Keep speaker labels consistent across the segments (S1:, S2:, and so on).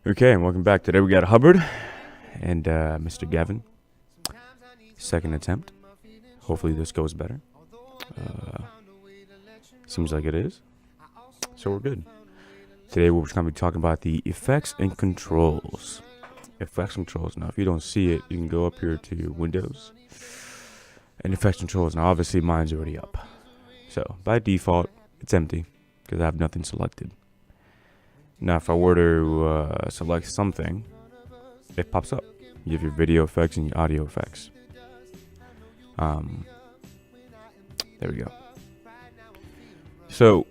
S1: Okay, and welcome back. Today we got Hubbard and Mr. Gavin. Second attempt. Hopefully this goes better. Seems like it is. So we're good. Today we're going to be talking about the effects and controls. Effects and controls. Now, if you don't see it, you can go up here to Windows and effects and controls. Now, obviously mine's already up. So by default, it's empty because I have nothing selected. Now, if I were to select something, it pops up. You have your video effects and your audio effects. There we go. So,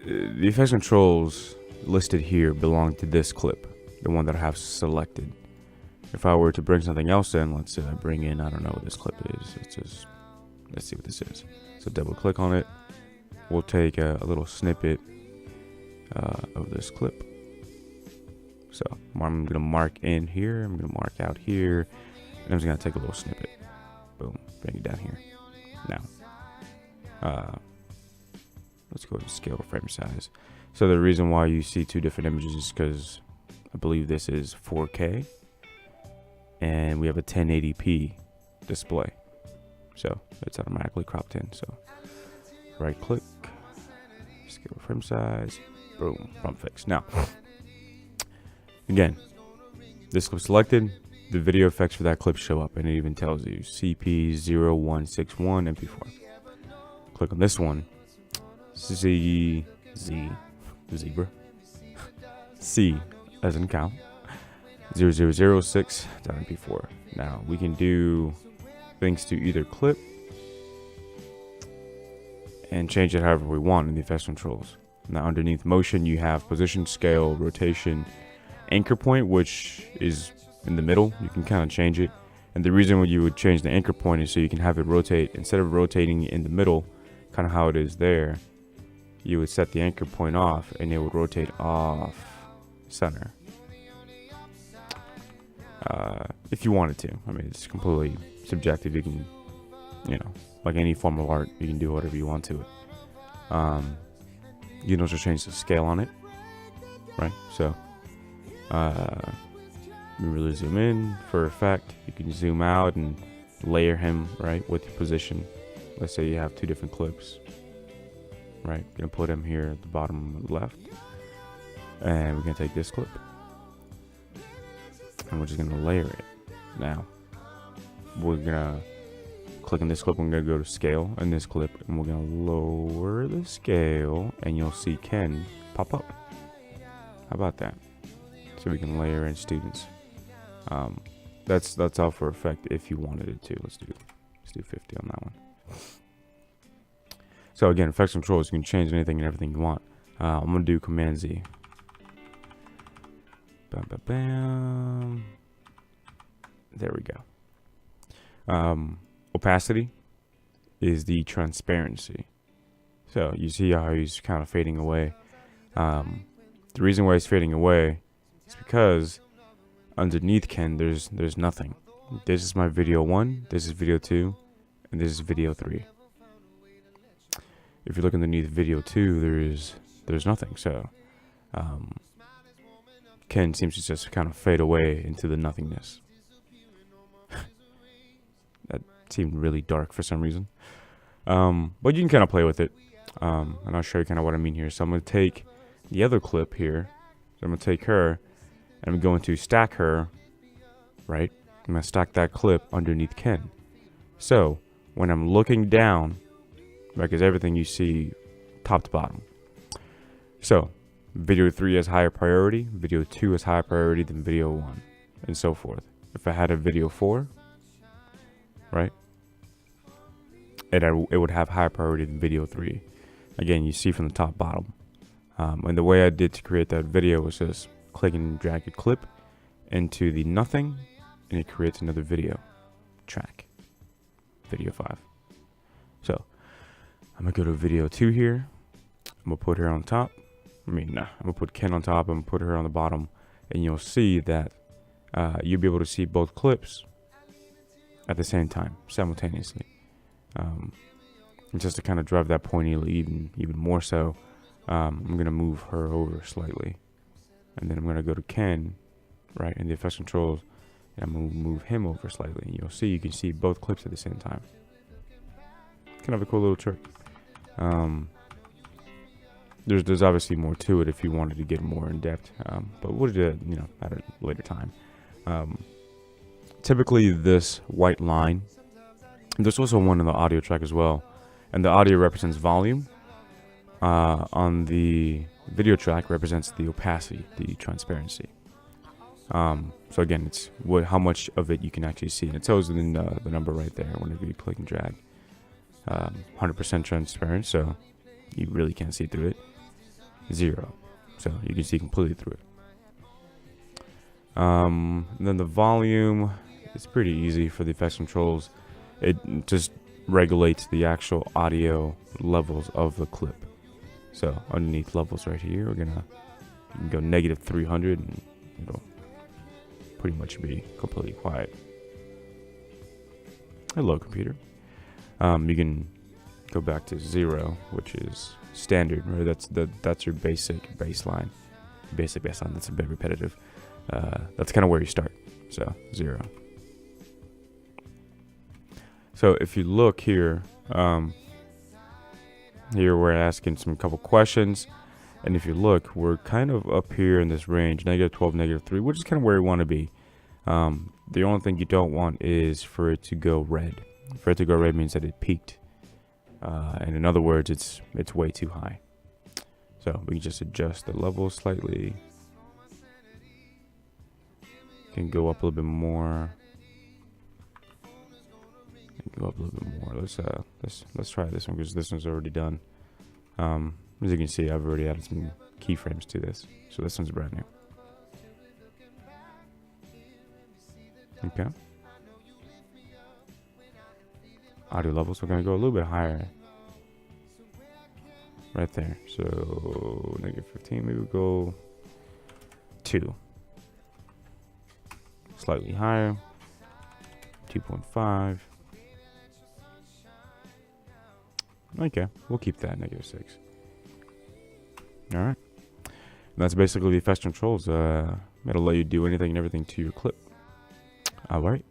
S1: the effects controls listed here belong to this clip, the one that I have selected. If I were to bring something else in, let's say I bring in, I don't know what this clip is. Let's see what this is. So double click on it. We'll take a little snippet of this clip. So I'm gonna mark in here, I'm gonna mark out here, and I'm just gonna take a little snippet. Boom, bring it down here. Now, let's go to scale frame size. So the reason why you see two different images is because I believe this is 4K, and we have a 1080p display. So it's automatically cropped in. So right click, scale frame size, boom, prompt fix. Now, again, this clip selected, the video effects for that clip show up, and it even tells you CP0161 MP4. Click on this one, zebra, C as in cow, 0006.mp4. Now we can do things to either clip and change it however we want in the effects controls. Now underneath motion, you have position, scale, rotation, anchor point, which is in the middle. You can kind of change it, and the reason why you would change the anchor point is so you can have it rotate. Instead of rotating in the middle, kind of how it is there, you would set the anchor point off and it would rotate off center, if you wanted to. I mean, it's completely subjective. You can, like any form of art, you can do whatever you want to it. You can also change the scale on it, right? So you really zoom in for effect. You can zoom out and layer him, right, with your position. Let's say you have two different clips, right? Gonna put him here at the bottom left, and we're gonna take this clip and we're just gonna layer it. Now we're gonna click on this clip, we're gonna go to scale in this clip, and we're gonna lower the scale, and you'll see Ken pop up. How about that? So we can layer in students. That's all for effect if you wanted it to. Let's do 50 on that one. So again, effects controls, you can change anything and everything you want. I'm gonna do Command Z. Bam, bam, bam. There we go. Opacity is the transparency. So you see how he's kind of fading away. The reason why he's fading away is because underneath Ken there's nothing. This is my video 1, this is video 2, and this is video 3. If you look underneath video 2, there's nothing. So Ken seems to just kind of fade away into the nothingness. That seemed really dark for some reason. But you can kind of play with it. And I'll show you kind of what I mean here. So I'm going to take the other clip here. So I'm going to take her, and I'm going to stack her, right? I'm going to stack that clip underneath Ken. So when I'm looking down, right, because everything you see top to bottom. So video 3 has higher priority, video 2 has higher priority than video 1, and so forth. If I had a video 4, right, it would have higher priority than video 3. Again, you see from the top bottom. And the way I did to create that video was just click and drag a clip into the nothing, and it creates another video track, video 5. So I'm gonna go to video 2 here. I'm gonna put her on top. I'm gonna put Ken on top. I'm gonna put her on the bottom, and you'll see that you'll be able to see both clips at the same time, simultaneously. And just to kind of drive that point even more so, I'm gonna move her over slightly, and then I'm gonna go to Ken right? And the effects controls, and I'm gonna move him over slightly, and you can see both clips at the same time. Kind of a cool little trick. There's obviously more to it if you wanted to get more in depth, but we'll do it, at a later time. Typically, this white line, there's also one in the audio track as well, and the audio represents volume. On the video track represents the opacity, the transparency. So again, it's how much of it you can actually see, and it tells you the number right there whenever you click and drag. 100% transparent, so you really can't see through it. 0, so you can see completely through it. And then the volume is pretty easy for the effects controls. It just regulates the actual audio levels of the clip. So underneath levels right here, you can go -300 and it'll pretty much be completely quiet. Hello, computer. You can go back to 0, which is standard, right? That's your basic baseline. Basic baseline. That's a bit repetitive. That's kind of where you start. So 0. So if you look here, here we're asking some couple questions, and if you look, we're kind of up here in this range, -12, -3, which is kind of where we want to be. The only thing you don't want is for it to go red. For it to go red means that it peaked, and in other words, it's way too high. So we can just adjust the level slightly. Can go up a little bit more. Go up a little bit more. Let's try this one because this one's already done. As you can see, I've already added some keyframes to this, so this one's brand new. Okay. Audio levels, we're gonna go a little bit higher. Right there. So -15, maybe we'll go 2. Slightly higher. 2.5. Okay, we'll keep that -6. Alright. That's basically the effects controls. It'll let you do anything and everything to your clip. Alright.